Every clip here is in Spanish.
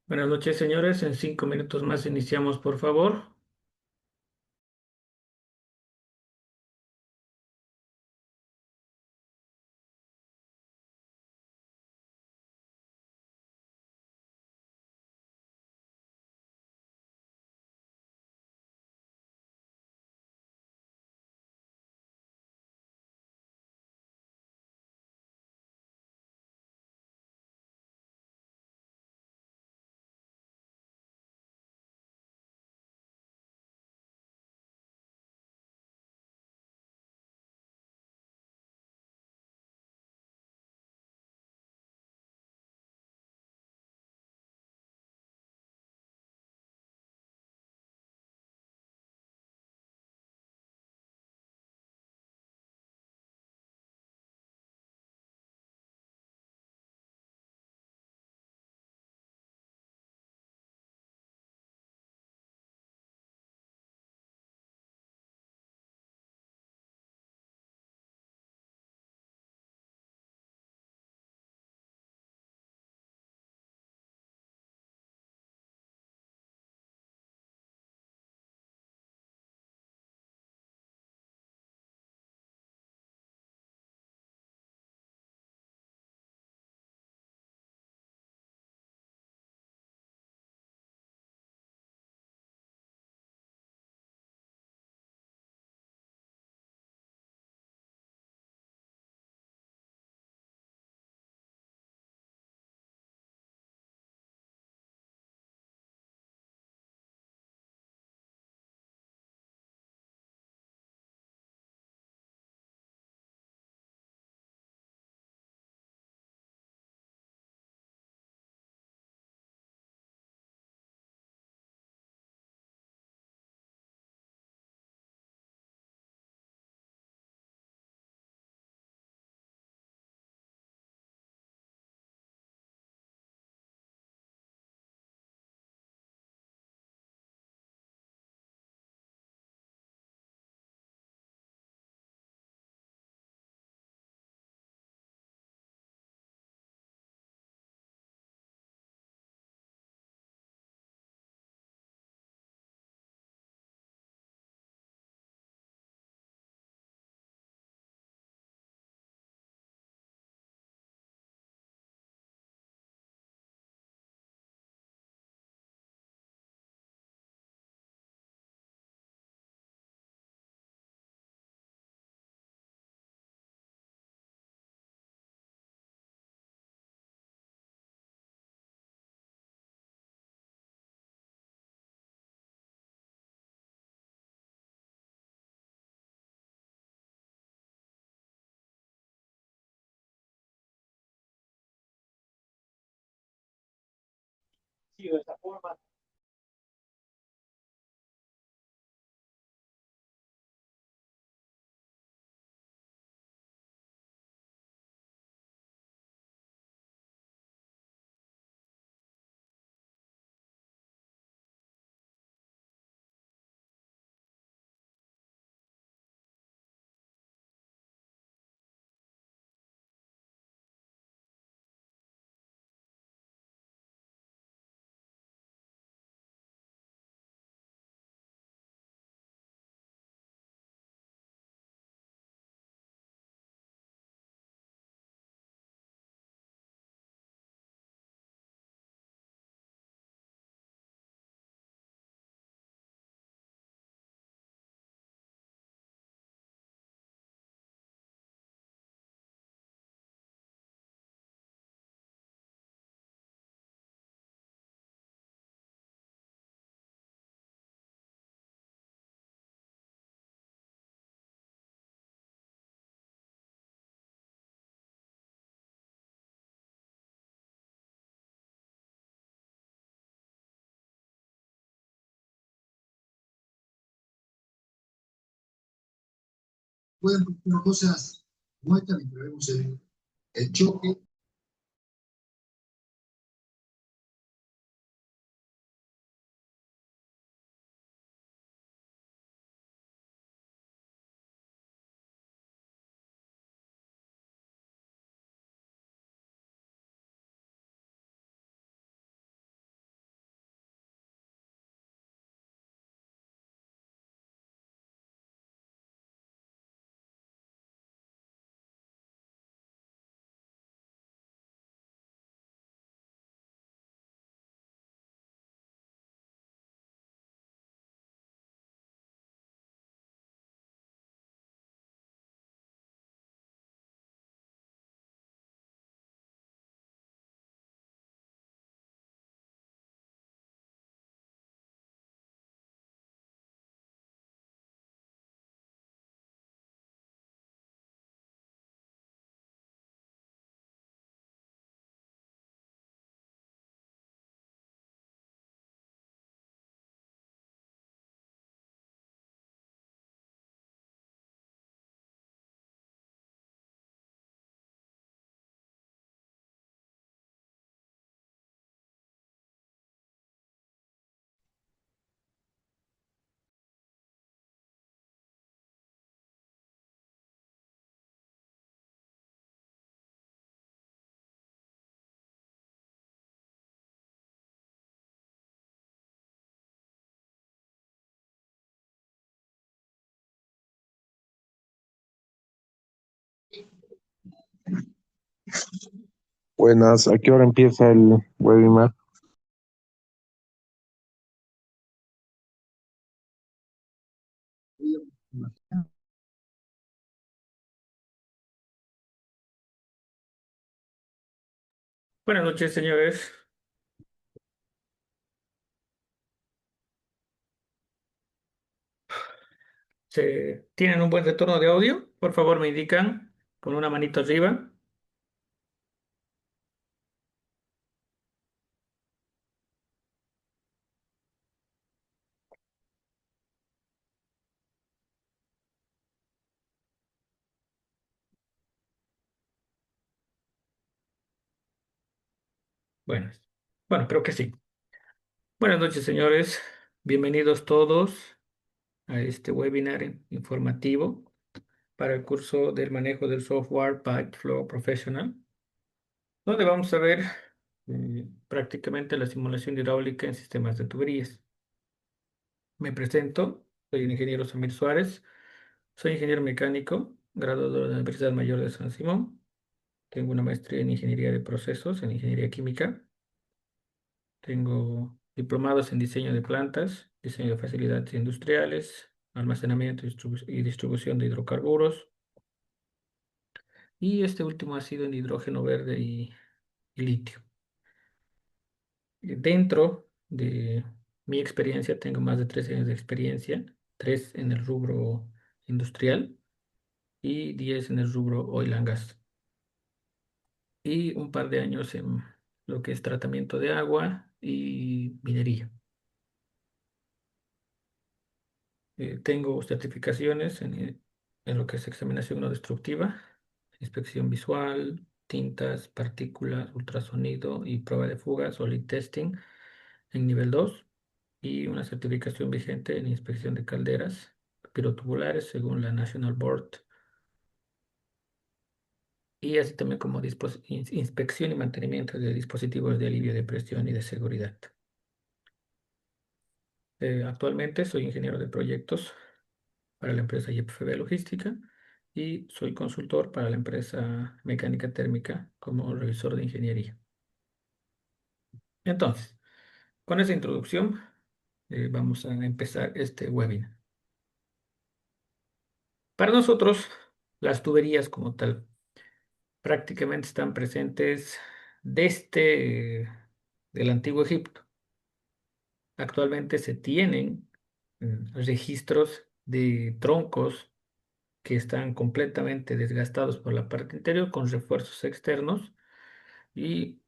Buenas noches, señores. En 5 minutos más iniciamos, por favor. Pueden pasar cosas como esta mientras vemos el choque. Buenas, ¿a qué hora empieza el webinar? Buenas noches, señores. ¿Tienen un buen retorno de audio? Por favor, me indican con una manito arriba. Bueno, bueno, creo que sí. Buenas noches, señores. Bienvenidos todos a este webinar informativo para el curso del manejo del software Pipeflow Professional, donde vamos a ver prácticamente la simulación hidráulica en sistemas de tuberías. Me presento, soy el ingeniero Samir Suárez, soy ingeniero mecánico, graduado de la Universidad Mayor de San Simón. Tengo una maestría en ingeniería de procesos, en ingeniería química. Tengo diplomados en diseño de plantas, diseño de facilidades industriales, almacenamiento y distribución de hidrocarburos. Y este último ha sido en hidrógeno verde y litio. Dentro de mi experiencia, tengo más de 13 años de experiencia, 3 en el rubro industrial y 10 en el rubro oil and gas. Y un par de años en lo que es tratamiento de agua y minería. Tengo certificaciones en lo que es examinación no destructiva, inspección visual, tintas, partículas, ultrasonido y prueba de fuga, solid testing en nivel 2 y una certificación vigente en inspección de calderas pirotubulares según la National Board y así también como inspección y mantenimiento de dispositivos de alivio de presión y de seguridad. Actualmente soy ingeniero de proyectos para la empresa YPFB Logística y soy consultor para la empresa Mecánica Térmica como revisor de ingeniería. Entonces, con esa introducción, vamos a empezar este webinar. Para nosotros, las tuberías como tal prácticamente están presentes desde el antiguo Egipto. Actualmente se tienen registros de troncos que están completamente desgastados por la parte interior con refuerzos externos y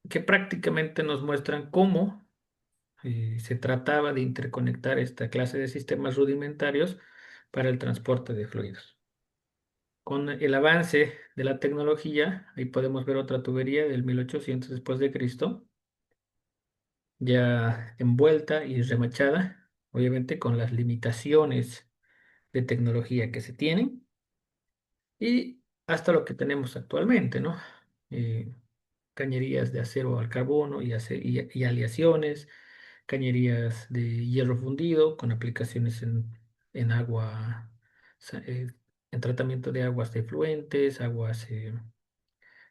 que prácticamente nos muestran cómo se trataba de interconectar esta clase de sistemas rudimentarios para el transporte de fluidos. Con el avance de la tecnología, ahí podemos ver otra tubería del 1800 después de Cristo, ya envuelta y remachada, obviamente con las limitaciones de tecnología que se tienen y hasta lo que tenemos actualmente, ¿no? Eh, Cañerías de acero al carbono y aleaciones, cañerías de hierro fundido con aplicaciones en agua, sa- eh, en tratamiento de aguas de efluentes, aguas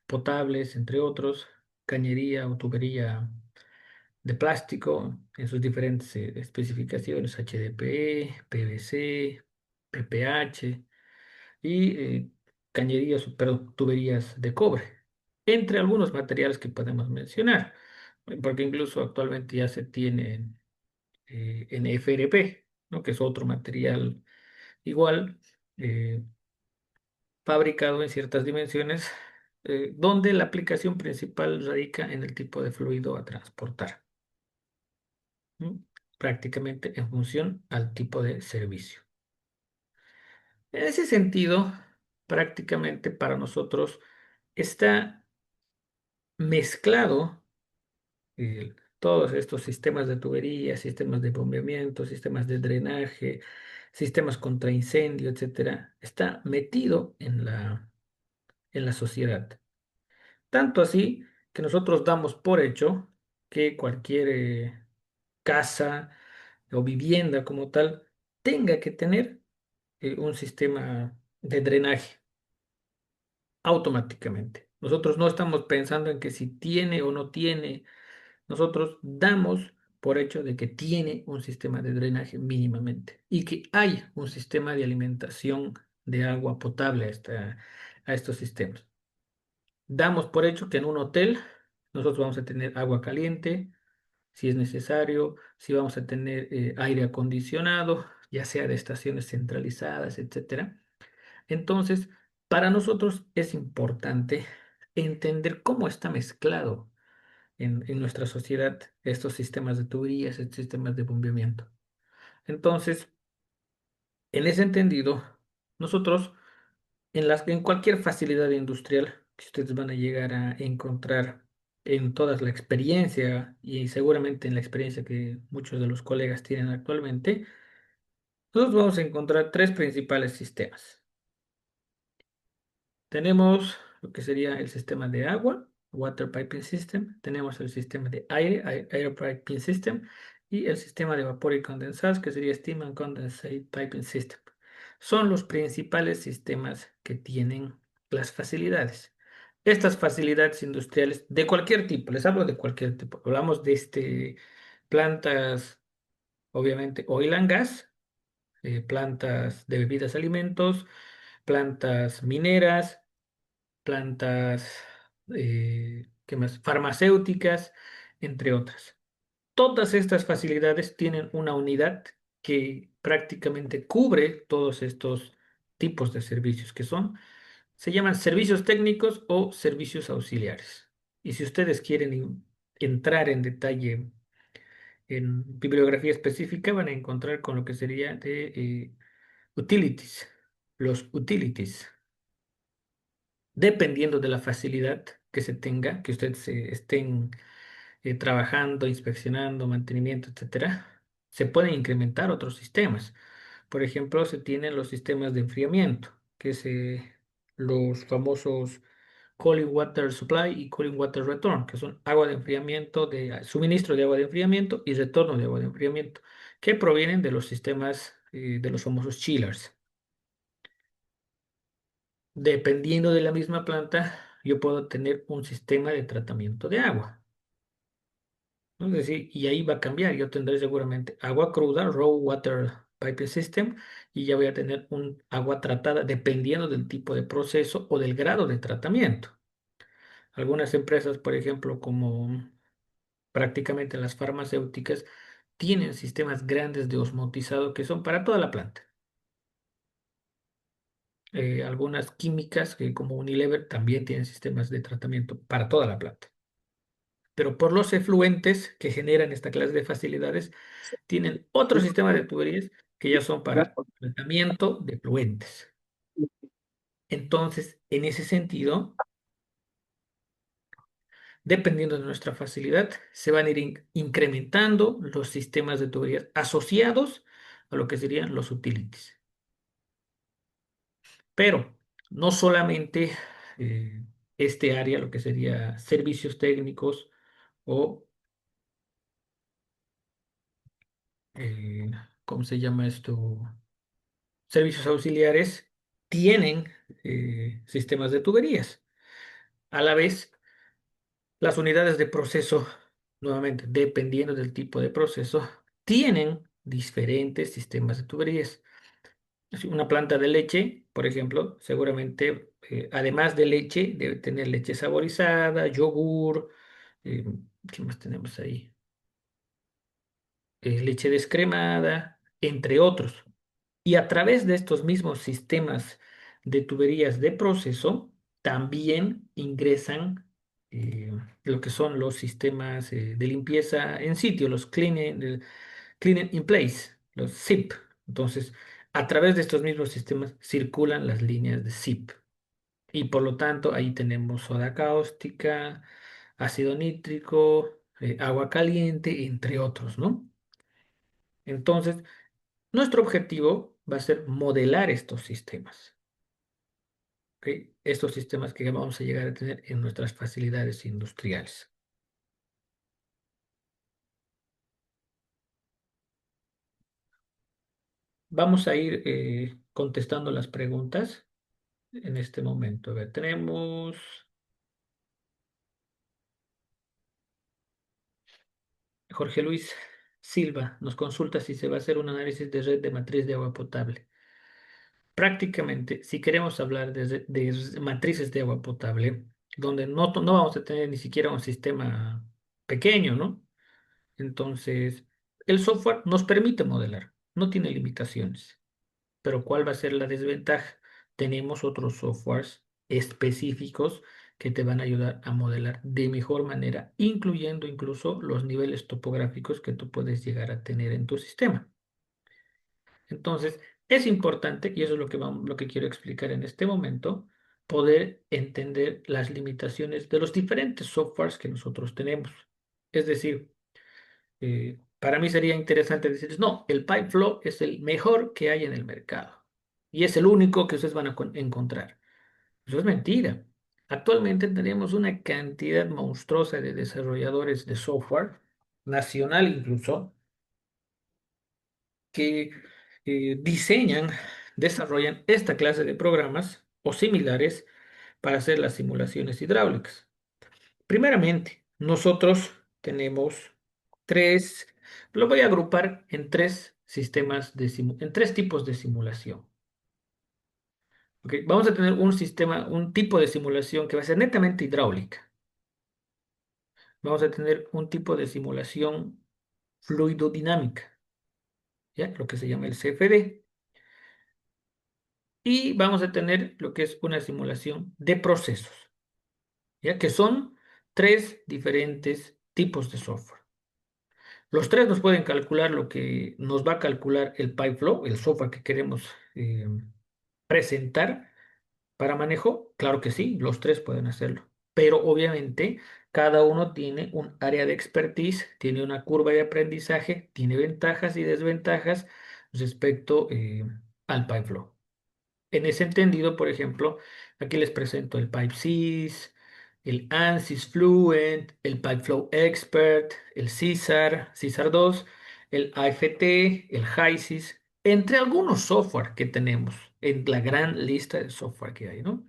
potables, entre otros, cañería o tubería de plástico en sus diferentes especificaciones, HDPE, PVC, PPH y perdón, tuberías de cobre, entre algunos materiales que podemos mencionar, porque incluso actualmente ya se tiene en FRP, ¿no? Que es otro material igual, eh, fabricado en ciertas dimensiones, donde la aplicación principal radica en el tipo de fluido a transportar, ¿no? Prácticamente en función al tipo de servicio. En ese sentido, prácticamente para nosotros está mezclado todos estos sistemas de tubería, sistemas de bombeamiento, sistemas de drenaje, sistemas contra incendio, etcétera, está metido en la sociedad. Tanto así que nosotros damos por hecho que cualquier casa o vivienda como tal tenga que tener un sistema de drenaje automáticamente. Nosotros no estamos pensando en que si tiene o no tiene. Nosotros damos por hecho de que tiene un sistema de drenaje mínimamente y que hay un sistema de alimentación de agua potable a estos sistemas. Damos por hecho que en un hotel nosotros vamos a tener agua caliente, si es necesario, si vamos a tener aire acondicionado, ya sea de estaciones centralizadas, etcétera. Entonces, para nosotros es importante entender cómo está mezclado en nuestra sociedad estos sistemas de tuberías, estos sistemas de bombeamiento. Entonces, en ese entendido, nosotros en cualquier facilidad industrial que ustedes van a llegar a encontrar en toda la experiencia y seguramente en la experiencia que muchos de los colegas tienen actualmente, nosotros vamos a encontrar tres principales sistemas. Tenemos lo que sería el sistema de agua, Water Piping System. Tenemos el sistema de aire, Air Piping System. Y el sistema de vapor y condensados, que sería Steam and Condensate Piping System. Son los principales sistemas que tienen las facilidades. Estas facilidades industriales de cualquier tipo, les hablo de cualquier tipo. Hablamos de plantas, obviamente, oil and gas, plantas de bebidas, alimentos, plantas mineras, plantas, ¿qué más? Farmacéuticas, entre otras. Todas estas facilidades tienen una unidad que prácticamente cubre todos estos tipos de servicios se llaman servicios técnicos o servicios auxiliares. Y si ustedes quieren entrar en detalle en bibliografía específica, van a encontrar con lo que sería de utilities, los utilities. Dependiendo de la facilidad que se tenga, que ustedes estén trabajando, inspeccionando, mantenimiento, etcétera, se pueden incrementar otros sistemas. Por ejemplo, se tienen los sistemas de enfriamiento, que es los famosos Cooling Water Supply y Cooling Water Return, que son agua de enfriamiento, suministro de agua de enfriamiento y retorno de agua de enfriamiento, que provienen de los sistemas de los famosos chillers. Dependiendo de la misma planta, yo puedo tener un sistema de tratamiento de agua, ¿no? Es decir, y ahí va a cambiar. Yo tendré seguramente agua cruda, raw water piping system, y ya voy a tener un agua tratada dependiendo del tipo de proceso o del grado de tratamiento. Algunas empresas, por ejemplo, como prácticamente las farmacéuticas, tienen sistemas grandes de osmotizado que son para toda la planta. Algunas químicas, como Unilever, también tienen sistemas de tratamiento para toda la planta. Pero por los efluentes que generan esta clase de facilidades, tienen otro sistema de tuberías que ya son para tratamiento de efluentes. Entonces, en ese sentido, dependiendo de nuestra facilidad, se van a ir incrementando los sistemas de tuberías asociados a lo que serían los utilities. Pero no solamente este área, lo que sería servicios técnicos o, eh, ¿cómo se llama esto? Servicios auxiliares, tienen sistemas de tuberías. A la vez, las unidades de proceso, nuevamente, dependiendo del tipo de proceso, tienen diferentes sistemas de tuberías. Si una planta de leche, por ejemplo, seguramente, además de leche, debe tener leche saborizada, yogur, eh, ¿qué más tenemos ahí? Leche descremada, entre otros. Y a través de estos mismos sistemas de tuberías de proceso, también ingresan lo que son los sistemas de limpieza en sitio, los cleaning in place, los SIP. Entonces, a través de estos mismos sistemas circulan las líneas de SIP. Y por lo tanto, ahí tenemos soda cáustica, ácido nítrico, agua caliente, entre otros, ¿no? Entonces, nuestro objetivo va a ser modelar estos sistemas, ¿ok? Estos sistemas que vamos a llegar a tener en nuestras facilidades industriales. Vamos a ir contestando las preguntas en este momento. A ver, tenemos... Jorge Luis Silva nos consulta si se va a hacer un análisis de red de matriz de agua potable. Prácticamente, si queremos hablar de matrices de agua potable, donde no vamos a tener ni siquiera un sistema pequeño, ¿no? Entonces, el software nos permite modelar, no tiene limitaciones. Pero ¿cuál va a ser la desventaja? Tenemos otros softwares específicos que te van a ayudar a modelar de mejor manera, incluyendo incluso los niveles topográficos que tú puedes llegar a tener en tu sistema. Entonces, es importante, y eso es lo que quiero explicar en este momento, poder entender las limitaciones de los diferentes softwares que nosotros tenemos. Es decir, para mí sería interesante decirles, no, el Pipeflow es el mejor que hay en el mercado y es el único que ustedes van a encontrar. Eso es mentira. Actualmente tenemos una cantidad monstruosa de desarrolladores de software, nacional incluso, que diseñan, desarrollan esta clase de programas o similares para hacer las simulaciones hidráulicas. Primeramente, nosotros tenemos tres, lo voy a agrupar en tres sistemas en tres tipos de simulación. ¿Ok? Vamos a tener un sistema, un tipo de simulación que va a ser netamente hidráulica. Vamos a tener un tipo de simulación fluidodinámica, ¿ya? Lo que se llama el CFD. Y vamos a tener lo que es una simulación de procesos, ¿ya? Que son tres diferentes tipos de software. Los tres nos pueden calcular lo que nos va a calcular el Pipeflow, el software que queremos presentar para manejo. Claro que sí, los tres pueden hacerlo. Pero obviamente cada uno tiene un área de expertise, tiene una curva de aprendizaje, tiene ventajas y desventajas respecto al Pipeflow. En ese entendido, por ejemplo, aquí les presento el PipeSys, el ANSYS Fluent, el PipeFlow Expert, el CISAR 2, el AFT, el HYSYS, entre algunos software que tenemos en la gran lista de software que hay, ¿no?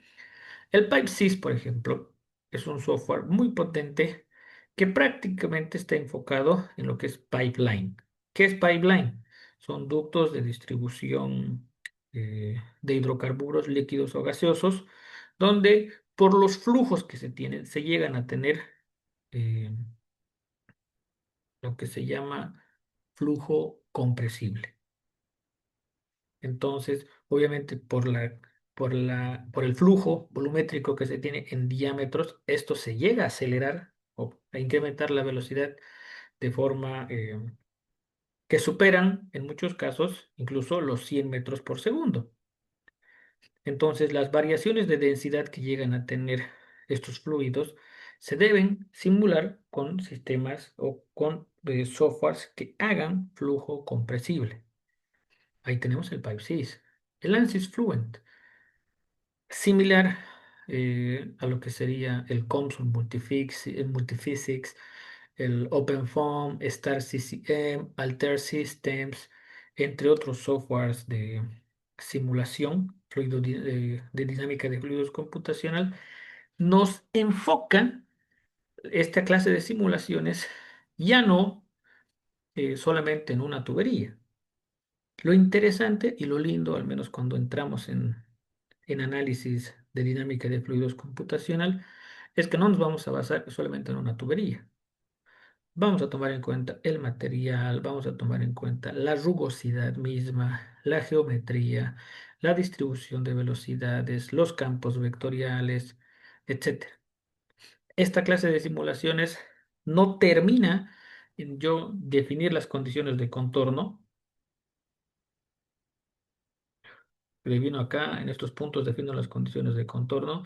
El PipeSys, por ejemplo, es un software muy potente que prácticamente está enfocado en lo que es pipeline. ¿Qué es pipeline? Son ductos de distribución de hidrocarburos líquidos o gaseosos, donde por los flujos que se tienen, se llegan a tener eh, lo que se llama flujo compresible. Entonces, obviamente, por el flujo volumétrico que se tiene en diámetros, esto se llega a acelerar o a incrementar la velocidad de forma que superan, en muchos casos, incluso los 100 metros por segundo. Entonces, las variaciones de densidad que llegan a tener estos fluidos se deben simular con sistemas o con softwares que hagan flujo compresible. Ahí tenemos el PipeSys, el ANSYS Fluent, similar a lo que sería el COMSOL Multiphysics, el OpenFOAM, StarCCM, Altair Systems, entre otros softwares de simulación de dinámica de fluidos computacional, nos enfocan esta clase de simulaciones ya no solamente en una tubería. Lo interesante y lo lindo, al menos cuando entramos en análisis de dinámica de fluidos computacional, es que no nos vamos a basar solamente en una tubería. Vamos a tomar en cuenta el material, vamos a tomar en cuenta la rugosidad misma, la geometría, la distribución de velocidades, los campos vectoriales, etcétera. Esta clase de simulaciones no termina en yo definir las condiciones de contorno. Le vino acá, en estos puntos defino las condiciones de contorno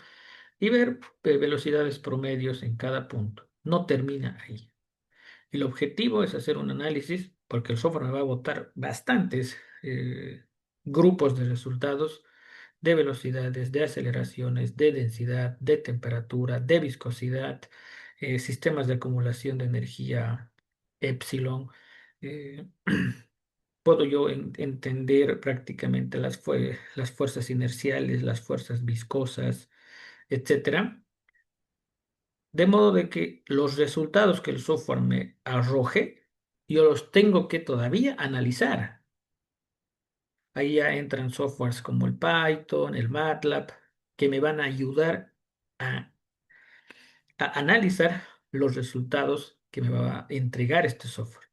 y ver velocidades promedios en cada punto. No termina ahí. El objetivo es hacer un análisis, porque el software me va a botar bastantes grupos de resultados de velocidades, de aceleraciones, de densidad, de temperatura, de viscosidad, sistemas de acumulación de energía epsilon. eh, Puedo yo entender prácticamente las fuerzas inerciales, las fuerzas viscosas, etcétera, de modo de que los resultados que el software me arroje yo los tengo que todavía analizar. Ahí ya entran softwares como el Python, el MATLAB, que me van a ayudar a, a analizar los resultados que me va a entregar este software.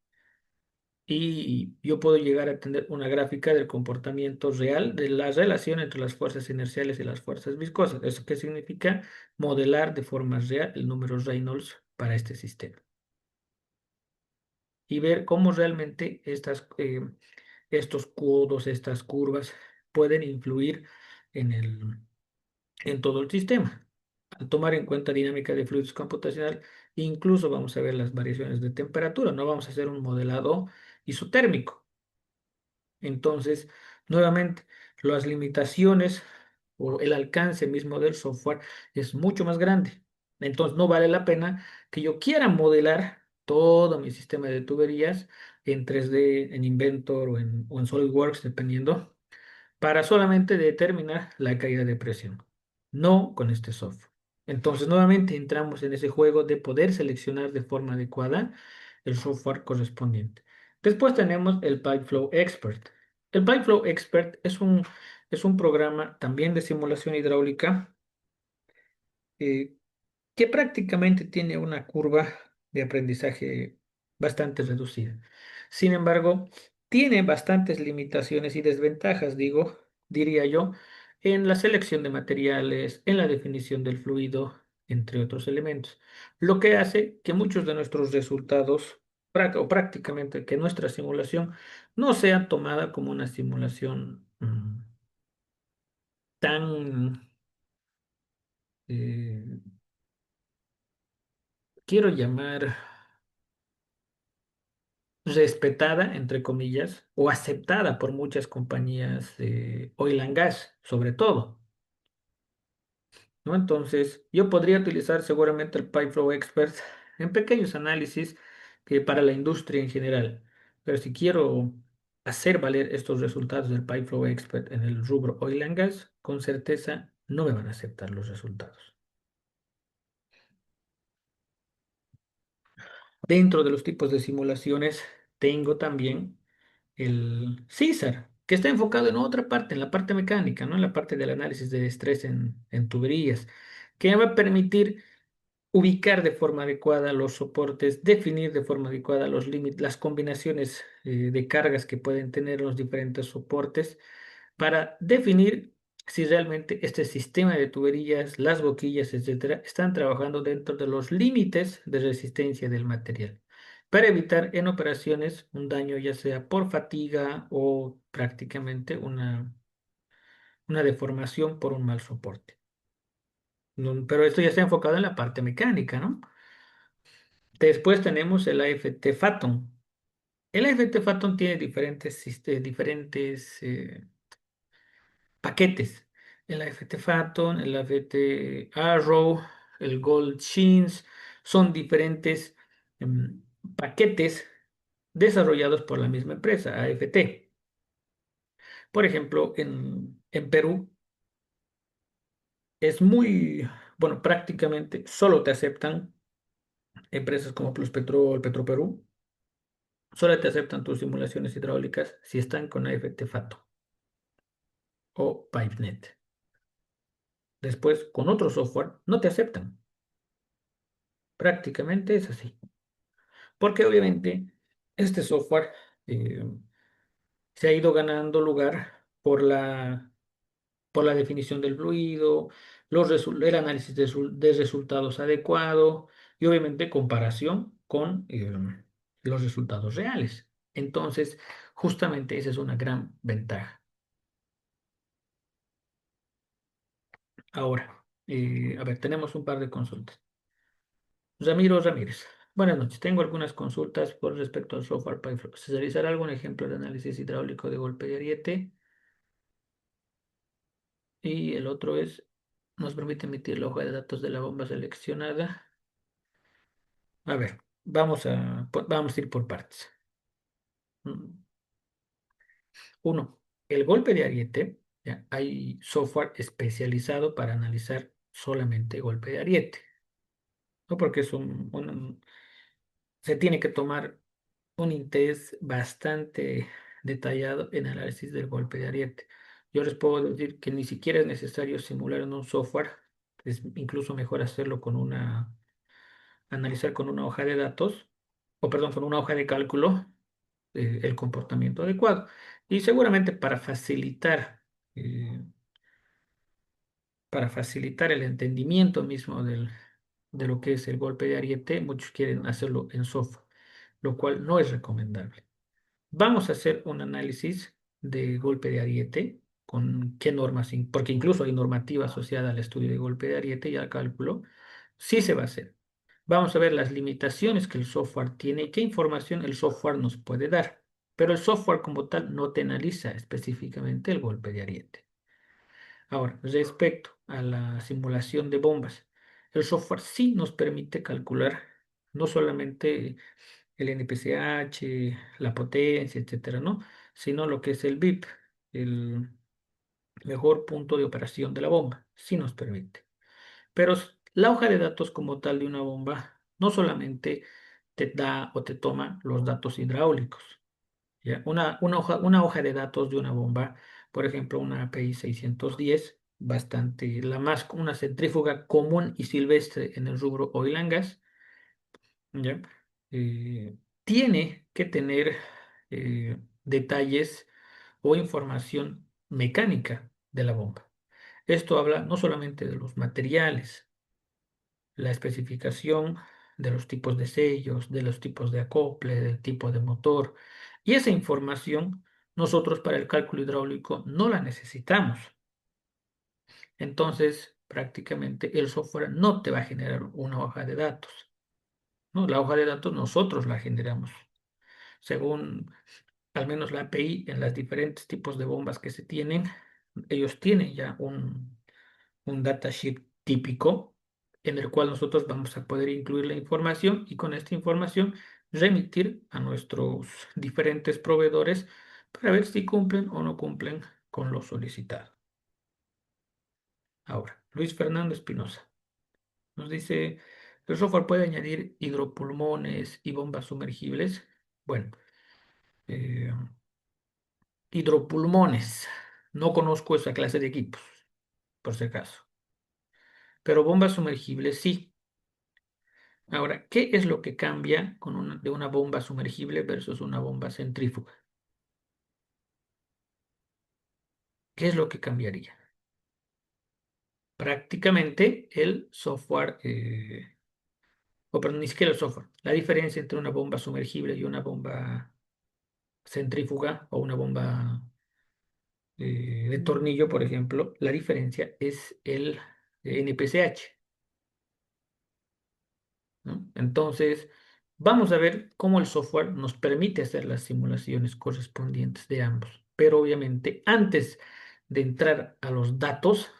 Y yo puedo llegar a tener una gráfica del comportamiento real de la relación entre las fuerzas inerciales y las fuerzas viscosas. ¿Eso qué significa? Modelar de forma real el número Reynolds para este sistema y ver cómo realmente estos codos, estas curvas pueden influir en en todo el sistema. Al tomar en cuenta dinámica de fluidos computacional, incluso vamos a ver las variaciones de temperatura, no vamos a hacer un modelado isotérmico. Entonces, nuevamente, las limitaciones o el alcance mismo del software es mucho más grande. Entonces, no vale la pena que yo quiera modelar todo mi sistema de tuberías en 3D, en Inventor o en SolidWorks, dependiendo, para solamente determinar la caída de presión, no con este software. Entonces, nuevamente entramos en ese juego de poder seleccionar de forma adecuada el software correspondiente. Después tenemos el Pipeflow Expert. El Pipeflow Expert es un programa también de simulación hidráulica eh, que prácticamente tiene una curva de aprendizaje bastante reducida. Sin embargo, tiene bastantes limitaciones y desventajas, diría yo, en la selección de materiales, en la definición del fluido, entre otros elementos, lo que hace que muchos de nuestros resultados, o prácticamente que nuestra simulación, no sea tomada como una simulación tan, eh, quiero llamar respetada, entre comillas, o aceptada por muchas compañías de oil and gas, sobre todo, ¿no? Entonces, yo podría utilizar seguramente el Pipeflow Expert en pequeños análisis para la industria en general, pero si quiero hacer valer estos resultados del Pipeflow Expert en el rubro oil and gas, con certeza no me van a aceptar los resultados. Dentro de los tipos de simulaciones, tengo también el César, que está enfocado en otra parte, en la parte mecánica, ¿no? En la parte del análisis de estrés en tuberías, que me va a permitir ubicar de forma adecuada los soportes, definir de forma adecuada los límites, las combinaciones de cargas que pueden tener los diferentes soportes para definir si realmente este sistema de tuberías, las boquillas, etcétera, están trabajando dentro de los límites de resistencia del material, para evitar en operaciones un daño ya sea por fatiga o prácticamente una deformación por un mal soporte. Pero esto ya está enfocado en la parte mecánica, ¿no? Después tenemos el AFT Phaeton. El AFT Phaeton tiene diferentes paquetes. El AFT Phantom, el AFT Arrow, el Gold Sheens, son diferentes paquetes desarrollados por la misma empresa, AFT. Por ejemplo, en Perú es muy, bueno, prácticamente solo te aceptan empresas como Pluspetrol, Petroperú, solo te aceptan tus simulaciones hidráulicas si están con AFT Phaeton o PipeNet. Después, con otro software, no te aceptan. Prácticamente es así. Porque obviamente este software eh, se ha ido ganando lugar por la definición del fluido, el análisis de resultados adecuado y obviamente comparación con los resultados reales. Entonces, justamente esa es una gran ventaja. Ahora, a ver, tenemos un par de consultas. Ramiro Ramírez. Buenas noches. Tengo algunas consultas con respecto al software PyFlow. ¿Se realizará algún ejemplo de análisis hidráulico de golpe de ariete? Y el otro es, nos permite emitir la hoja de datos de la bomba seleccionada. A ver, vamos a ir por partes. Mm, Uno, el golpe de ariete. Ya, hay software especializado para analizar solamente golpe de ariete, ¿no? Porque es se tiene que tomar un test bastante detallado en análisis del golpe de ariete. Yo les puedo decir que ni siquiera es necesario simular en un software, es incluso mejor hacerlo con analizar con una hoja de datos, o perdón, con una hoja de cálculo, el comportamiento adecuado. Y seguramente eh, para facilitar el entendimiento mismo de lo que es el golpe de ariete, muchos quieren hacerlo en software, lo cual no es recomendable. Vamos a hacer un análisis de golpe de ariete, con qué normas, porque incluso hay normativa asociada al estudio de golpe de ariete y al cálculo. Sí se va a hacer. Vamos a ver las limitaciones que el software tiene y qué información el software nos puede dar. Pero el software como tal no te analiza específicamente el golpe de ariete. Ahora, respecto a la simulación de bombas, el software sí nos permite calcular no solamente el NPCH, la potencia, etcétera, ¿no? Sino lo que es el BIP, el mejor punto de operación de la bomba, sí nos permite. Pero la hoja de datos como tal de una bomba no solamente te da o te toma los datos hidráulicos, ¿ya? Una hoja de datos de una bomba, por ejemplo, una API 610, bastante, una centrífuga común y silvestre en el rubro oil and gas, ¿ya? Tiene que tener detalles o información mecánica de la bomba. Esto habla no solamente de los materiales, la especificación de los tipos de sellos, de los tipos de acople, del tipo de motor. Y esa información nosotros para el cálculo hidráulico no la necesitamos. Entonces, prácticamente el software no te va a generar una hoja de datos, ¿no? La hoja de datos nosotros la generamos. Según al menos la API en los diferentes tipos de bombas que se tienen, ellos tienen ya un datasheet típico en el cual nosotros vamos a poder incluir la información y con esta información remitir a nuestros diferentes proveedores para ver si cumplen o no cumplen con lo solicitado. Ahora, Luis Fernando Espinosa nos dice, ¿el software puede añadir hidropulmones y bombas sumergibles? Bueno, eh, hidropulmones. No conozco esa clase de equipos, por si acaso. Pero bombas sumergibles sí. Ahora, ¿qué es lo que cambia de una bomba sumergible versus una bomba centrífuga? ¿Qué es lo que cambiaría? Prácticamente el software, o perdón, ni siquiera el software. La diferencia entre una bomba sumergible y una bomba centrífuga o una bomba de tornillo, por ejemplo, la diferencia es el NPCH, ¿no? Entonces, vamos a ver cómo el software nos permite hacer las simulaciones correspondientes de ambos. Pero obviamente, antes de entrar a los datos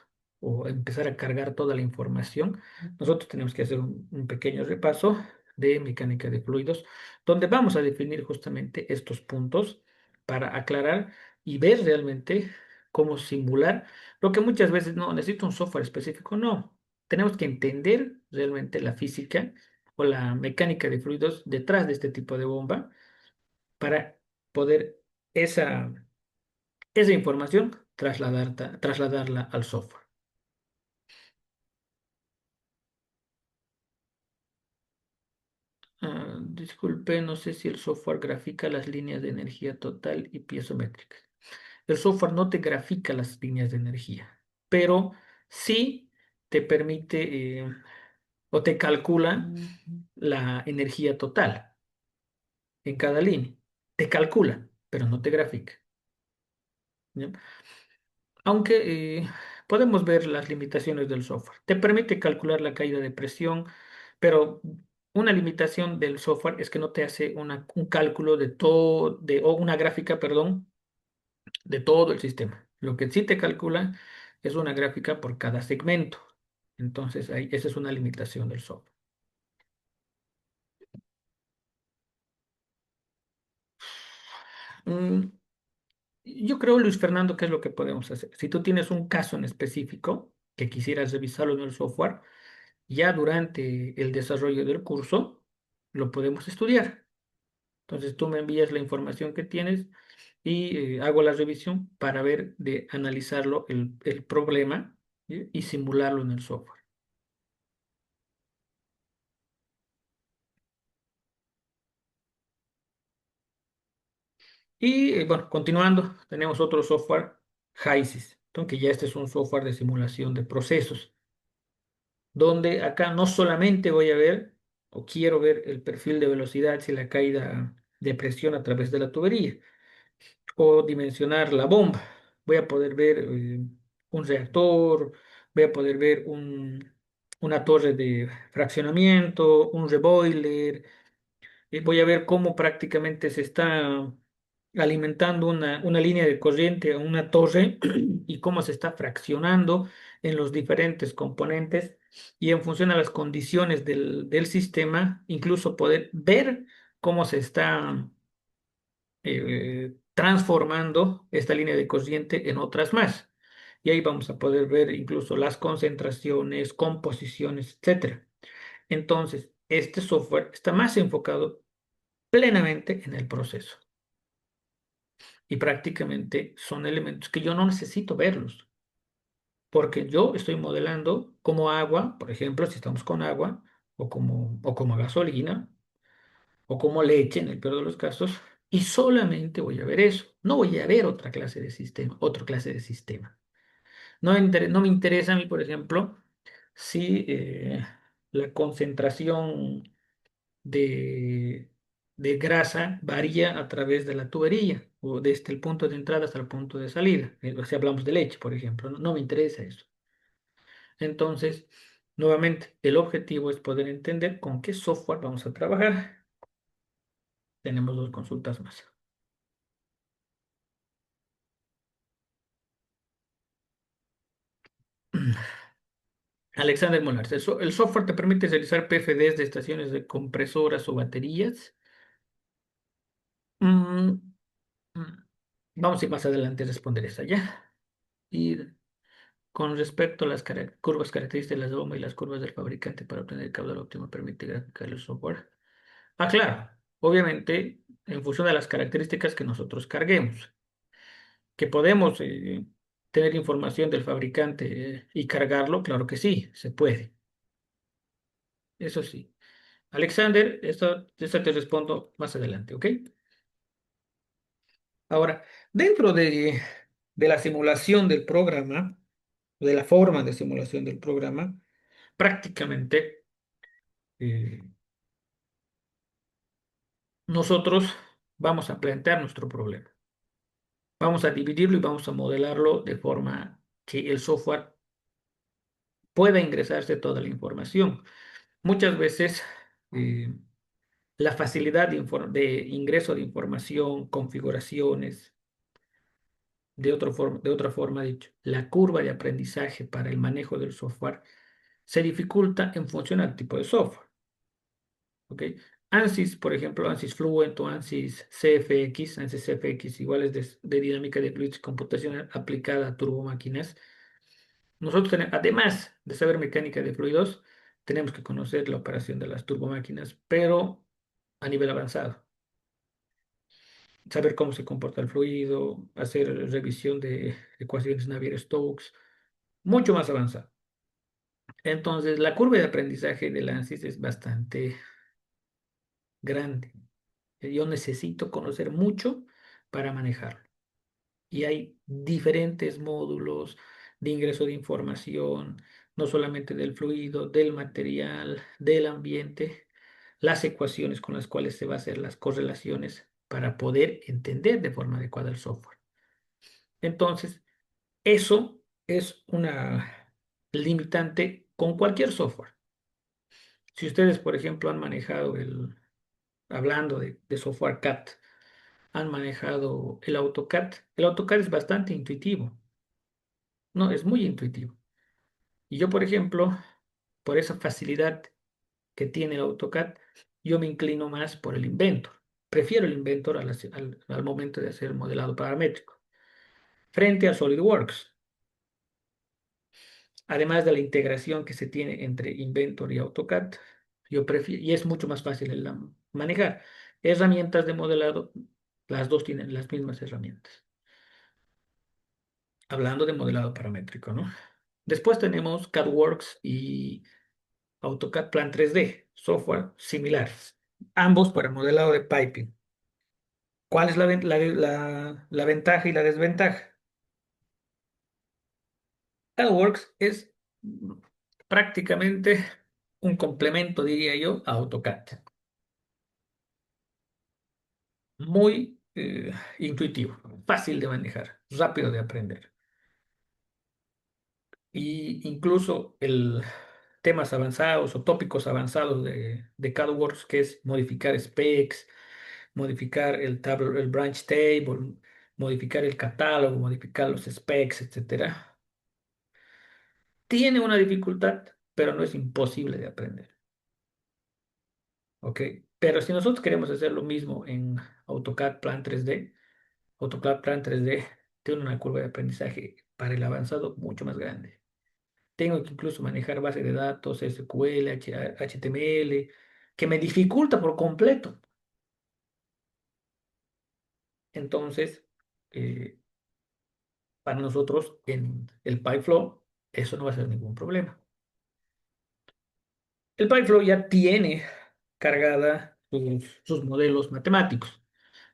o empezar a cargar toda la información, nosotros tenemos que hacer un pequeño repaso de mecánica de fluidos, donde vamos a definir justamente estos puntos para aclarar y ver realmente cómo simular lo que muchas veces no necesito un software específico, no. Tenemos que entender realmente la física o la mecánica de fluidos detrás de este tipo de bomba para poder esa información trasladarla al software. Disculpe, no sé si el software grafica las líneas de energía total y piezométricas. El software no te grafica las líneas de energía, pero sí te permite o te calcula la energía total en cada línea. Te calcula, pero no te grafica. ¿Ya? Aunque podemos ver las limitaciones del software. Te permite calcular la caída de presión, pero una limitación del software es que no te hace un cálculo de todo, o una gráfica, perdón, de todo el sistema. Lo que sí te calcula es una gráfica por cada segmento. Entonces, esa es una limitación del software. Mm, yo creo, Luis Fernando, ¿qué es lo que podemos hacer? Si tú tienes un caso en específico que quisieras revisarlo en el software, ya durante el desarrollo del curso lo podemos estudiar. Entonces tú me envías la información que tienes y hago la revisión para ver de analizarlo el problema, ¿sí? Y simularlo en el software. Y bueno, continuando, tenemos otro software, HYSYS, que ya este es un software de simulación de procesos, donde acá no solamente voy a ver o quiero ver el perfil de velocidad, si la caída de presión a través de la tubería, o dimensionar la bomba. Voy a poder ver un reactor, voy a poder ver una torre de fraccionamiento, un reboiler, voy a ver cómo prácticamente se está alimentando una línea de corriente a una torre y cómo se está fraccionando en los diferentes componentes y en función a las condiciones del sistema, incluso poder ver cómo se está transformando esta línea de corriente en otras más. Y ahí vamos a poder ver incluso las concentraciones, composiciones, etcétera. Entonces, este software está más enfocado plenamente en el proceso y prácticamente son elementos que yo no necesito verlos, porque yo estoy modelando como agua, por ejemplo, si estamos con agua, o como gasolina, o como leche en el peor de los casos, y solamente voy a ver eso. No voy a ver otra clase de sistema, otra clase de sistema. No me interesa a mí, por ejemplo, si la concentración de, de grasa varía a través de la tubería o desde el punto de entrada hasta el punto de salida. Si hablamos de leche, por ejemplo, no me interesa eso. Entonces, nuevamente, el objetivo es poder entender con qué software vamos a trabajar. Tenemos dos consultas más. Alexander Molars, el software te permite realizar PFDs de estaciones de compresoras o baterías. Mm, mm, Vamos a ir más adelante a responder esa ya. Y con respecto a las curvas características de la bomba y las curvas del fabricante para obtener el caudal óptimo, permite graficar el software. Ah, claro, obviamente en función de las características que nosotros carguemos, que podemos tener información del fabricante y cargarlo, claro que sí, se puede. Eso sí. Alexander, esto te respondo más adelante, ¿ok? Ahora, dentro de la simulación del programa, de la forma de simulación del programa, prácticamente eh, nosotros vamos a plantear nuestro problema. Vamos a dividirlo y vamos a modelarlo de forma que el software pueda ingresarse toda la información. Muchas veces eh, la facilidad de ingreso de información, configuraciones, de otra forma dicho, la curva de aprendizaje para el manejo del software se dificulta en función al tipo de software. ¿Ok? ANSYS, por ejemplo, ANSYS Fluent o ANSYS CFX, ANSYS CFX iguales de dinámica de fluidos y computación aplicada a turbomáquinas. Nosotros además de saber mecánica de fluidos, tenemos que conocer la operación de las turbomáquinas, pero a nivel avanzado. Saber cómo se comporta el fluido, hacer revisión de ecuaciones Navier-Stokes, mucho más avanzado. Entonces, la curva de aprendizaje del ANSYS es bastante grande. Yo necesito conocer mucho para manejarlo. Y hay diferentes módulos de ingreso de información, no solamente del fluido, del material, del ambiente, las ecuaciones con las cuales se va a hacer las correlaciones para poder entender de forma adecuada el software. Entonces, eso es una limitante con cualquier software. Si ustedes, por ejemplo, han manejado hablando de software CAD, han manejado el AutoCAD es bastante intuitivo, no, es muy intuitivo. Y yo, por ejemplo, por esa facilidad que tiene el AutoCAD, yo me inclino más por el Inventor. Prefiero el Inventor al momento de hacer modelado paramétrico, frente a SolidWorks. Además de la integración que se tiene entre Inventor y AutoCAD, yo prefiero, y es mucho más fácil manejar. Herramientas de modelado, las dos tienen las mismas herramientas. Hablando de modelado paramétrico, ¿no? Después tenemos CADWorks y AutoCAD Plan 3D, software similares, ambos para modelado de piping. ¿Cuál es la ventaja y la desventaja? CADWorks es prácticamente un complemento, diría yo, a AutoCAD. Muy intuitivo, fácil de manejar, rápido de aprender. Y incluso temas avanzados o tópicos avanzados de CADWorks, que es modificar specs, modificar el branch table, modificar el catálogo, modificar los specs, etcétera. Tiene una dificultad, pero no es imposible de aprender. ¿Ok? Pero si nosotros queremos hacer lo mismo en AutoCAD Plan 3D, AutoCAD Plan 3D tiene una curva de aprendizaje para el avanzado mucho más grande. Tengo que incluso manejar base de datos, SQL, HTML, que me dificulta por completo. Entonces, eh, para nosotros en el PyFlow, eso no va a ser ningún problema. El PyFlow ya tiene cargada sus modelos matemáticos.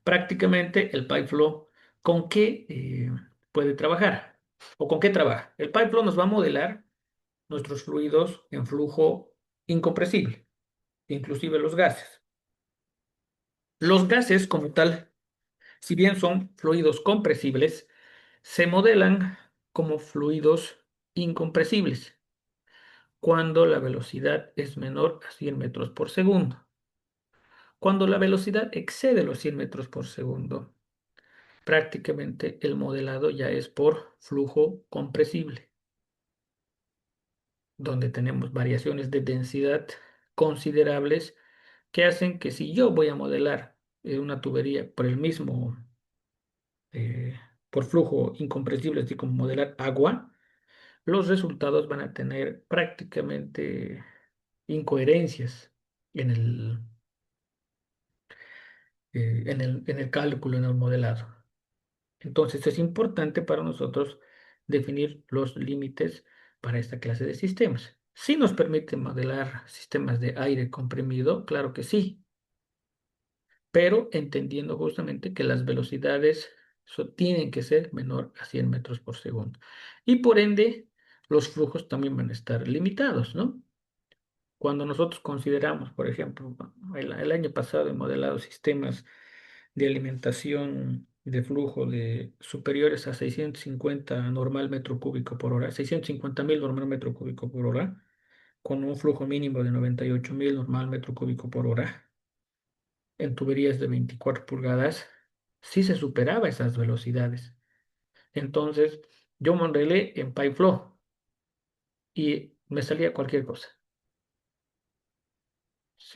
Prácticamente el PyFlow, ¿con qué puede trabajar? ¿O con qué trabaja? El PyFlow nos va a modelar nuestros fluidos en flujo incompresible, inclusive los gases. Los gases como tal, si bien son fluidos compresibles, se modelan como fluidos incompresibles cuando la velocidad es menor a 100 metros por segundo. Cuando la velocidad excede los 100 metros por segundo, prácticamente el modelado ya es por flujo compresible, donde tenemos variaciones de densidad considerables que hacen que si yo voy a modelar una tubería por el mismo, eh, por flujo incompresible, así como modelar agua, los resultados van a tener prácticamente incoherencias en el cálculo, en el modelado. Entonces es importante para nosotros definir los límites para esta clase de sistemas. ¿Sí nos permite modelar sistemas de aire comprimido? Claro que sí, pero entendiendo justamente que las velocidades tienen que ser menor a 100 metros por segundo. Y por ende, los flujos también van a estar limitados, ¿no? Cuando nosotros consideramos, por ejemplo, el año pasado he modelado sistemas de alimentación de flujo de superiores a 650 normal metro cúbico por hora, 650.000 normal metro cúbico por hora, con un flujo mínimo de 98.000 normal metro cúbico por hora, en tuberías de 24 pulgadas, sí se superaba esas velocidades. Entonces, yo modelé en PyFlow y me salía cualquier cosa.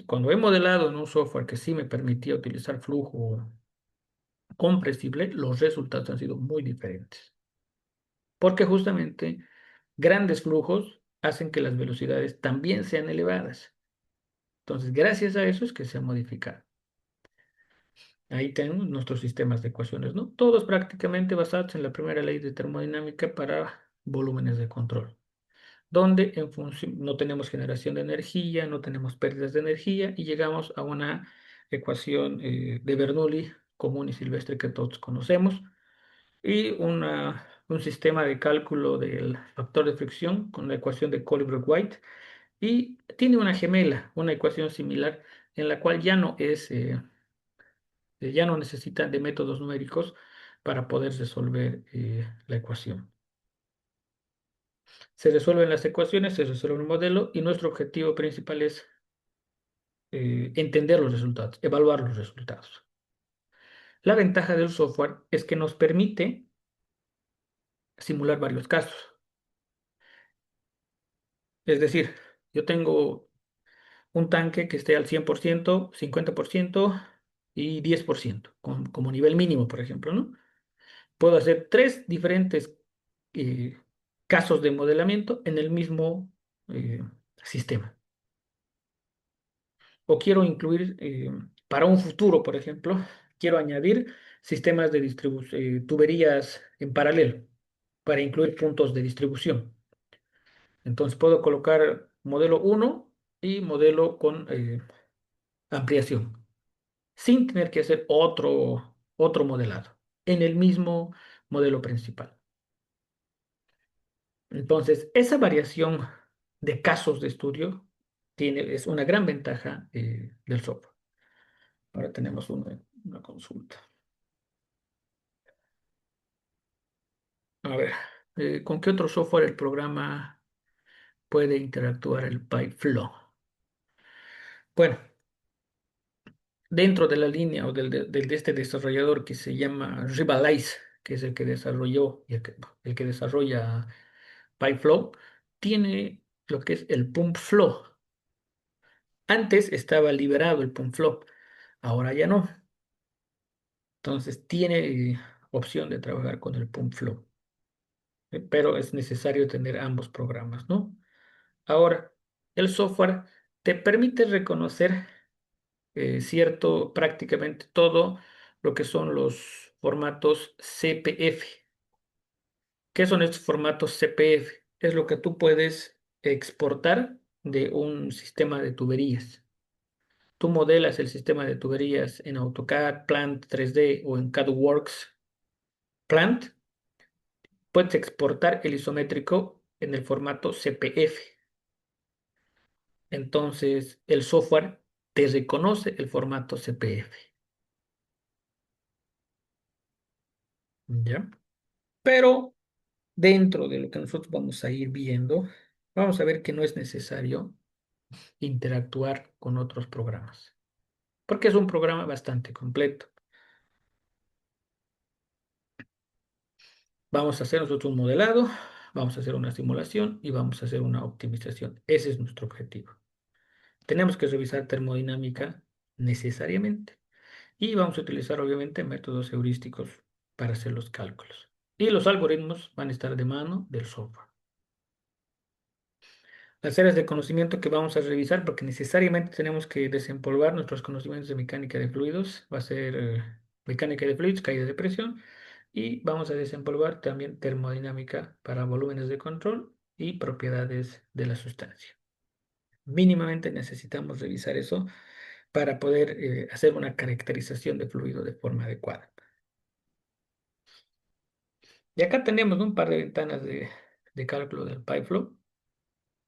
Cuando he modelado en un software que sí me permitía utilizar flujo compresible, los resultados han sido muy diferentes. Porque justamente grandes flujos hacen que las velocidades también sean elevadas. Entonces, gracias a eso es que se ha modificado. Ahí tenemos nuestros sistemas de ecuaciones, ¿no? Todos prácticamente basados en la primera ley de termodinámica para volúmenes de control, donde en función no tenemos generación de energía, no tenemos pérdidas de energía y llegamos a una ecuación de Bernoulli común y silvestre que todos conocemos y un sistema de cálculo del factor de fricción con la ecuación de Colebrook-White y tiene una gemela, una ecuación similar en la cual ya no necesita de métodos numéricos para poder resolver la ecuación. Se resuelven las ecuaciones, se resuelve un modelo y nuestro objetivo principal es entender los resultados, evaluar los resultados. La ventaja del software es que nos permite simular varios casos. Es decir, yo tengo un tanque que esté al 100%, 50% y 10%, como nivel mínimo, por ejemplo, ¿no? Puedo hacer tres diferentes eh, casos de modelamiento en el mismo sistema. O quiero incluir Para un futuro, por ejemplo, quiero añadir sistemas de distribución, tuberías en paralelo para incluir puntos de distribución. Entonces puedo colocar modelo uno y modelo con ampliación, sin tener que hacer otro modelado en el mismo modelo principal. Entonces, esa variación de casos de estudio es una gran ventaja del software. Ahora tenemos una consulta. A ver, ¿con qué otro software el programa puede interactuar el PyFlow? Bueno, dentro de la línea o de este desarrollador que se llama Ribalize, que es el que desarrolló y el que desarrolla PyFlow, tiene lo que es el PumpFlow. Antes estaba liberado el PumpFlow, ahora ya no. Entonces tiene opción de trabajar con el PumpFlow, pero es necesario tener ambos programas, ¿no? Ahora, el software te permite reconocer prácticamente todo lo que son los formatos CPF. ¿Qué son estos formatos CPF? Es lo que tú puedes exportar de un sistema de tuberías. Tú modelas el sistema de tuberías en AutoCAD, Plant 3D o en CADWorks Plant. Puedes exportar el isométrico en el formato CPF. Entonces, el software te reconoce el formato CPF. ¿Ya? Pero dentro de lo que nosotros vamos a ir viendo, vamos a ver que no es necesario interactuar con otros programas, porque es un programa bastante completo. Vamos a hacer nosotros un modelado, vamos a hacer una simulación y vamos a hacer una optimización. Ese es nuestro objetivo. Tenemos que revisar termodinámica necesariamente y vamos a utilizar obviamente métodos heurísticos para hacer los cálculos. Y los algoritmos van a estar de mano del software. Las áreas de conocimiento que vamos a revisar, porque necesariamente tenemos que desempolvar nuestros conocimientos de mecánica de fluidos, va a ser mecánica de fluidos, caída de presión, y vamos a desempolvar también termodinámica para volúmenes de control y propiedades de la sustancia. Mínimamente necesitamos revisar eso para poder hacer una caracterización de fluido de forma adecuada. Y acá tenemos, ¿no?, un par de ventanas de cálculo del PyFlow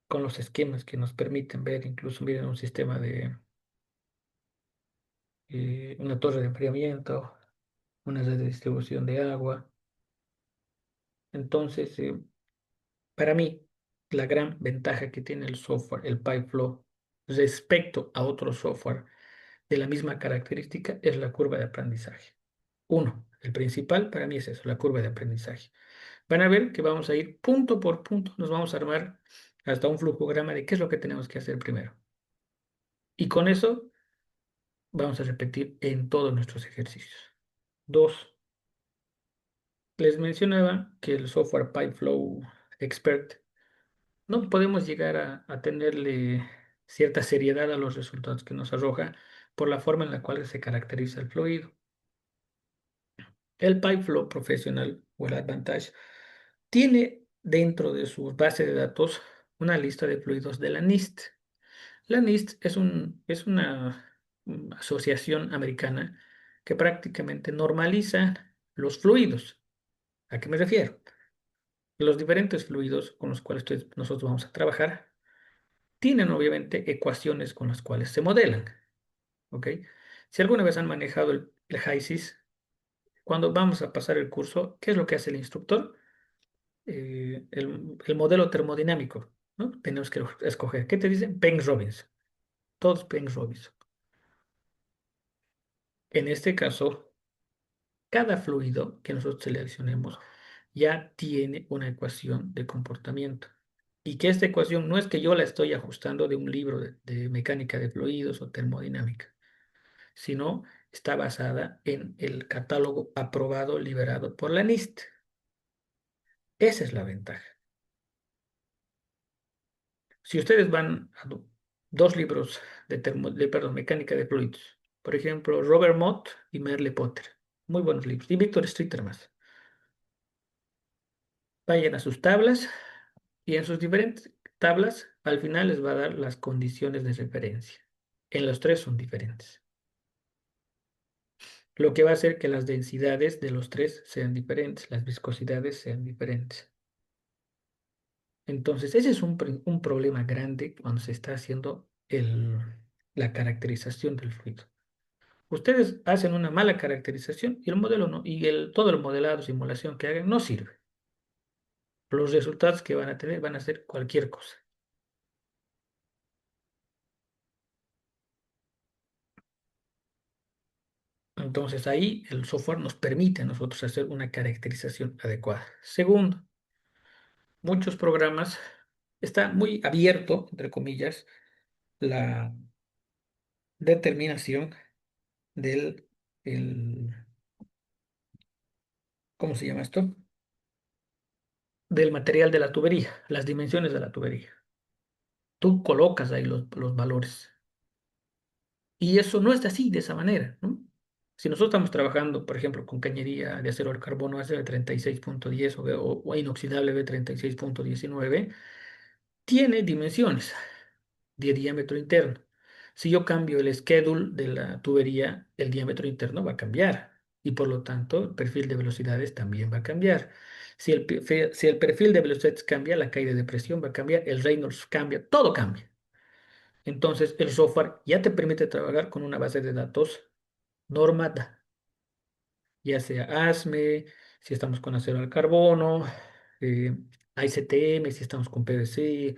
con los esquemas que nos permiten ver, incluso miren un sistema de una torre de enfriamiento, una red de distribución de agua. Entonces, para mí, la gran ventaja que tiene el software, el PyFlow, respecto a otro software de la misma característica, es la curva de aprendizaje. Uno, el principal para mí es eso, la curva de aprendizaje. Van a ver que vamos a ir punto por punto, nos vamos a armar hasta un flujograma de qué es lo que tenemos que hacer primero. Y con eso vamos a repetir en todos nuestros ejercicios. Dos, les mencionaba que el software PyFlow Expert no podemos llegar a tenerle cierta seriedad a los resultados que nos arroja por la forma en la cual se caracteriza el fluido. El PyFlow Professional o el Advantage tiene dentro de su base de datos una lista de fluidos de la NIST. La NIST es una asociación americana que prácticamente normaliza los fluidos. ¿A qué me refiero? Los diferentes fluidos con los cuales nosotros vamos a trabajar tienen obviamente ecuaciones con las cuales se modelan, ¿ok? Si alguna vez han manejado el HYSYS, cuando vamos a pasar el curso, ¿qué es lo que hace el instructor? El modelo termodinámico, ¿no? Tenemos que escoger. ¿Qué te dice? Banks-Robbins. Todos Banks-Robbins. En este caso, cada fluido que nosotros seleccionemos ya tiene una ecuación de comportamiento. Y que esta ecuación no es que yo la estoy ajustando de un libro de mecánica de fluidos o termodinámica, sino está basada en el catálogo aprobado liberado por la NIST. Esa es la ventaja. Si ustedes van a dos libros perdón, mecánica de fluidos, Por ejemplo, Robert Mott y Merle Potter. Muy buenos libros. Y Víctor Streeter más. Vayan a sus tablas y en sus diferentes tablas al final les va a dar las condiciones de referencia. En los tres son diferentes. Lo que va a hacer que las densidades de los tres sean diferentes, las viscosidades sean diferentes. Entonces, ese es un problema grande cuando se está haciendo la caracterización del fluido. Ustedes hacen una mala caracterización y el modelo no, y todo el modelado, simulación que hagan no sirve. Los resultados que van a tener van a ser cualquier cosa. Entonces ahí el software nos permite a nosotros hacer una caracterización adecuada. Segundo, muchos programas está muy abierto, entre comillas, la determinación del, el- ¿cómo se llama esto? Del material de la tubería, las dimensiones de la tubería. Tú colocas ahí los valores. Y eso no es así, de esa manera, ¿no? Si nosotros estamos trabajando, por ejemplo, con cañería de acero al carbono ACB36.10 o inoxidable B36.19, tiene dimensiones de diámetro interno. Si yo cambio el schedule de la tubería, el diámetro interno va a cambiar y por lo tanto el perfil de velocidades también va a cambiar. Si el perfil de velocidades cambia, la caída de presión va a cambiar, el Reynolds cambia, todo cambia. Entonces el software ya te permite trabajar con una base de datos normada, ya sea ASME, si estamos con acero al carbono, eh, ICTM, si estamos con PVC,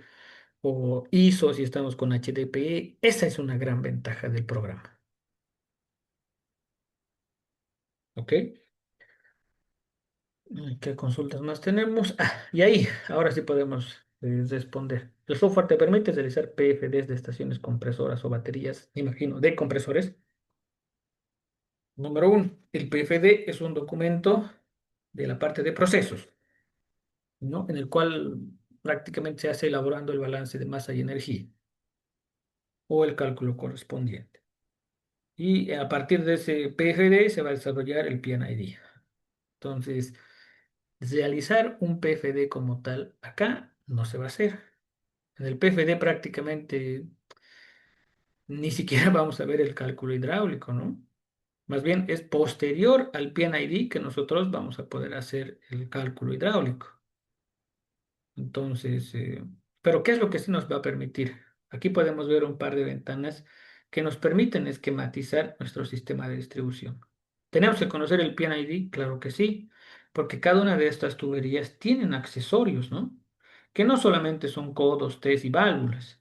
o ISO si estamos con HDPE. Esa es una gran ventaja del programa. ¿Ok? ¿Qué consultas más tenemos? Y ahí, ahora sí podemos responder. El software te permite realizar PFDs de estaciones compresoras o baterías, me imagino, de compresores. Número uno, el PFD es un documento de la parte de procesos, ¿no? En el cual prácticamente se hace elaborando el balance de masa y energía o el cálculo correspondiente. Y a partir de ese PFD se va a desarrollar el PNID. Entonces, realizar un PFD como tal acá no se va a hacer. En el PFD prácticamente ni siquiera vamos a ver el cálculo hidráulico, ¿no? Más bien es posterior al PNID que nosotros vamos a poder hacer el cálculo hidráulico. Entonces, pero ¿qué es lo que sí nos va a permitir? Aquí podemos ver un par de ventanas que nos permiten esquematizar nuestro sistema de distribución. ¿Tenemos que conocer el PNID? Claro que sí, porque cada una de estas tuberías tienen accesorios, ¿no? Que no solamente son codos, Ts y válvulas.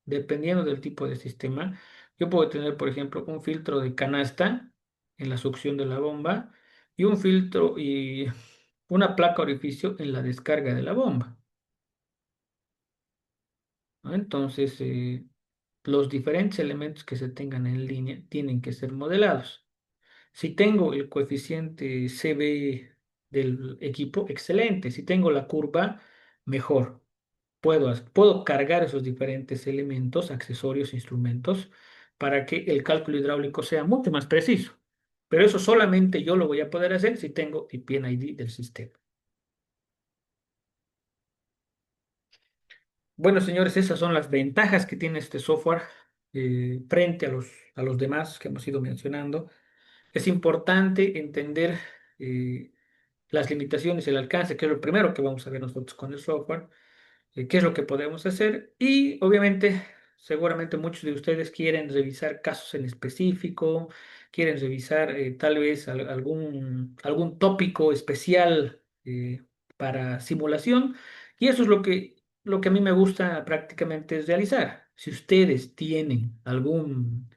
Dependiendo del tipo de sistema, yo puedo tener, por ejemplo, un filtro de canasta en la succión de la bomba y un filtro y una placa orificio en la descarga de la bomba, ¿no? Entonces, los diferentes elementos que se tengan en línea tienen que ser modelados. Si tengo el coeficiente CB del equipo, excelente. Si tengo la curva, mejor. Puedo cargar esos diferentes elementos, accesorios, instrumentos, para que el cálculo hidráulico sea mucho más preciso. Pero eso solamente yo lo voy a poder hacer si tengo el PNID del sistema. Bueno, señores, esas son las ventajas que tiene este software frente a los demás que hemos ido mencionando. Es importante entender las limitaciones, el alcance, que es lo primero que vamos a ver nosotros con el software, qué es lo que podemos hacer y obviamente, seguramente muchos de ustedes quieren revisar casos en específico, quieren revisar tal vez algún tópico especial para simulación y eso es lo que a mí me gusta prácticamente es realizar. Si ustedes tienen algún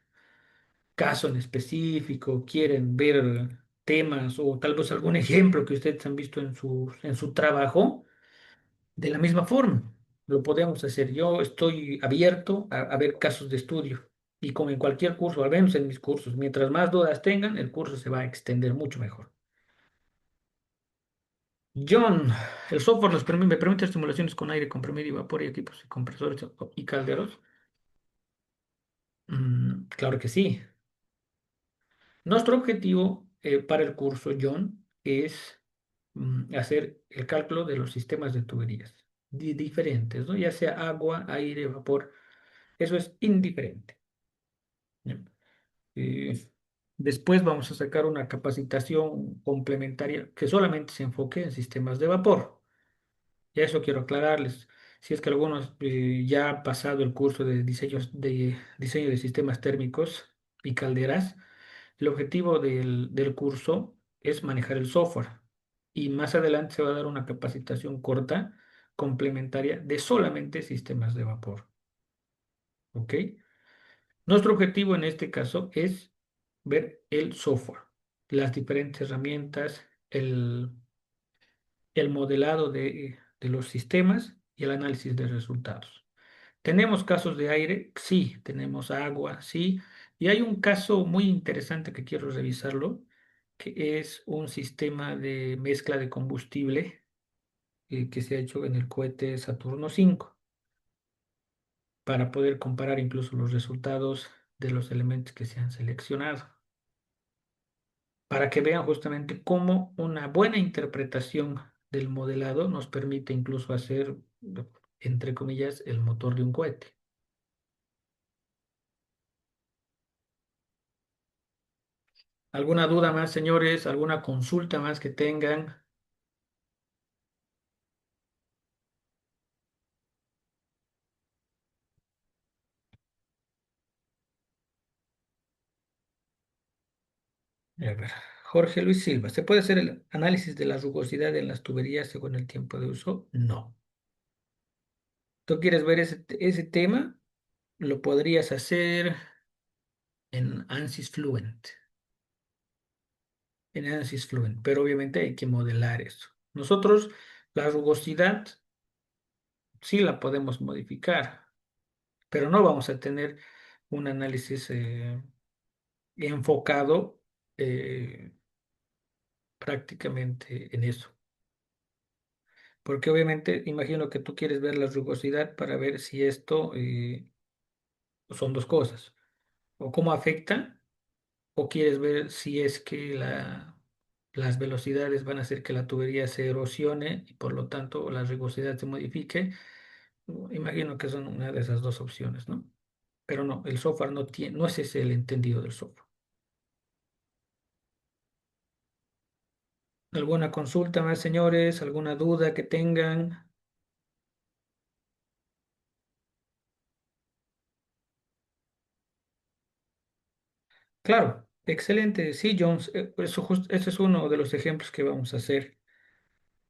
caso en específico, quieren ver temas o tal vez algún ejemplo que ustedes han visto en su trabajo, de la misma forma, lo podemos hacer. Yo estoy abierto a ver casos de estudio y como en cualquier curso, al menos en mis cursos, mientras más dudas tengan, el curso se va a extender mucho mejor. John, el software me permite estimulaciones con aire comprimido y vapor y equipos y compresores y calderos. Claro que sí. Nuestro objetivo para el curso, John, es hacer el cálculo de los sistemas de tuberías diferentes, ¿no? Ya sea agua, aire, vapor, eso es indiferente. ¿Ya? Eh, Después vamos a sacar una capacitación complementaria que solamente se enfoque en sistemas de vapor. Y eso quiero aclararles. Si es que algunos ya han pasado el curso de diseño de sistemas térmicos y calderas, el objetivo del curso es manejar el software. Y más adelante se va a dar una capacitación corta, complementaria, de solamente sistemas de vapor. ¿Ok? Nuestro objetivo en este caso es ver el software, las diferentes herramientas, el modelado de los sistemas y el análisis de resultados. ¿Tenemos casos de aire? Sí. ¿Tenemos agua? Sí. Y hay un caso muy interesante que quiero revisarlo, que es un sistema de mezcla de combustible que se ha hecho en el cohete Saturno 5 para poder comparar incluso los resultados de los elementos que se han seleccionado, para que vean justamente cómo una buena interpretación del modelado nos permite incluso hacer, entre comillas, el motor de un cohete. ¿Alguna duda más, señores? ¿Alguna consulta más que tengan? A ver, Jorge Luis Silva, ¿se puede hacer el análisis de la rugosidad en las tuberías según el tiempo de uso? No. ¿Tú quieres ver ese tema? Lo podrías hacer en ANSYS Fluent, pero obviamente hay que modelar eso. Nosotros la rugosidad sí la podemos modificar, pero no vamos a tener un análisis enfocado prácticamente en eso. Porque obviamente imagino que tú quieres ver la rugosidad para ver si esto son dos cosas. O cómo afecta, o quieres ver si es que las velocidades van a hacer que la tubería se erosione y por lo tanto la rugosidad se modifique. Imagino que son una de esas dos opciones, ¿no? Pero no, el software no tiene, no es ese el entendido del software. ¿Alguna consulta más, señores? ¿Alguna duda que tengan? Claro, excelente. Sí, Jones, ese es uno de los ejemplos que vamos a hacer,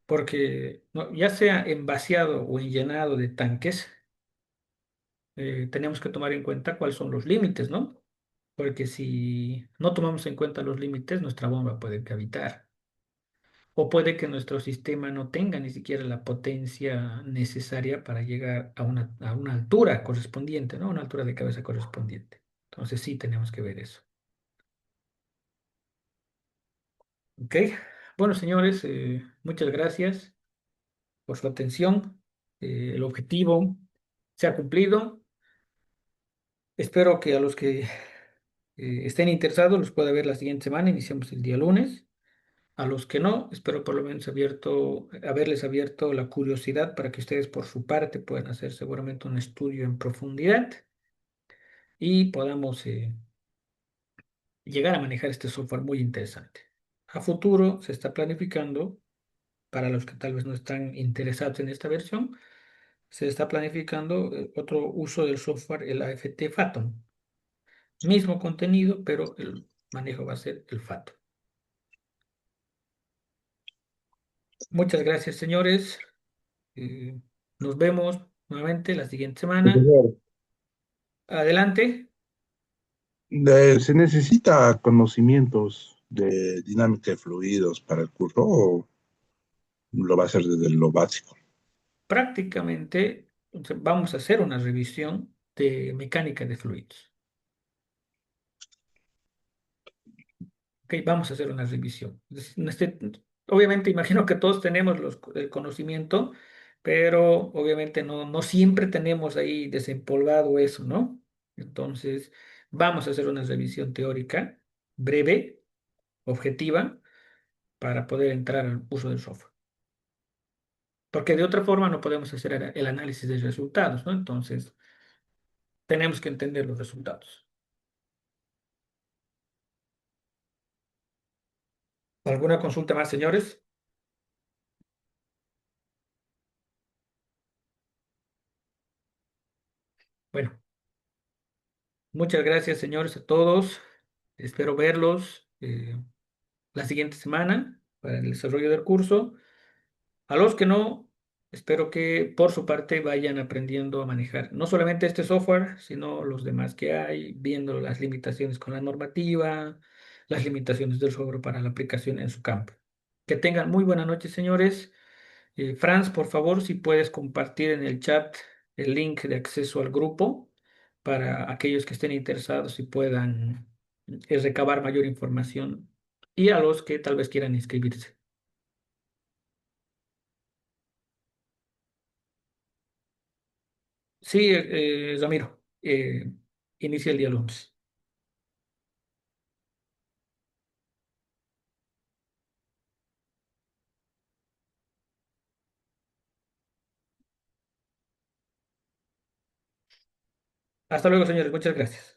porque ya sea en vaciado o en llenado de tanques, tenemos que tomar en cuenta cuáles son los límites, ¿no? Porque si no tomamos en cuenta los límites, nuestra bomba puede cavitar. O puede que nuestro sistema no tenga ni siquiera la potencia necesaria para llegar a una altura correspondiente, ¿no? Una altura de cabeza correspondiente. Entonces sí tenemos que ver eso. ¿Ok? Bueno, señores, muchas gracias por su atención. El objetivo se ha cumplido. Espero que a los que estén interesados los pueda ver la siguiente semana. Iniciamos el día lunes. A los que no, espero por lo menos haberles abierto la curiosidad para que ustedes por su parte puedan hacer seguramente un estudio en profundidad y podamos llegar a manejar este software muy interesante. A futuro se está planificando, para los que tal vez no están interesados en esta versión, se está planificando otro uso del software, el AFT Phantom. Mismo contenido, pero el manejo va a ser el Phantom. Muchas gracias, señores. Eh, Nos vemos nuevamente la siguiente semana. Profesor, Adelante. ¿se necesita conocimientos de dinámica de fluidos para el curso o lo va a hacer desde lo básico? Prácticamente vamos a hacer una revisión de mecánica de fluidos. Ok, vamos a hacer una revisión. Obviamente, imagino que todos tenemos el conocimiento, pero obviamente no siempre tenemos ahí desempolvado eso, ¿no? Entonces, vamos a hacer una revisión teórica breve, objetiva, para poder entrar al uso del software. Porque de otra forma no podemos hacer el análisis de resultados, ¿no? Entonces, tenemos que entender los resultados. ¿Alguna consulta más, señores? Bueno, muchas gracias, señores, a todos. Espero verlos la siguiente semana para el desarrollo del curso. A los que no, espero que por su parte vayan aprendiendo a manejar no solamente este software, sino los demás que hay, viendo las limitaciones con la normativa, las limitaciones del software para la aplicación en su campo. Que tengan muy buena noche, señores. Franz, por favor, si puedes compartir en el chat el link de acceso al grupo para aquellos que estén interesados y puedan recabar mayor información y a los que tal vez quieran inscribirse. Sí, Ramiro, inicia el día lunes. Hasta luego, señores. Muchas gracias.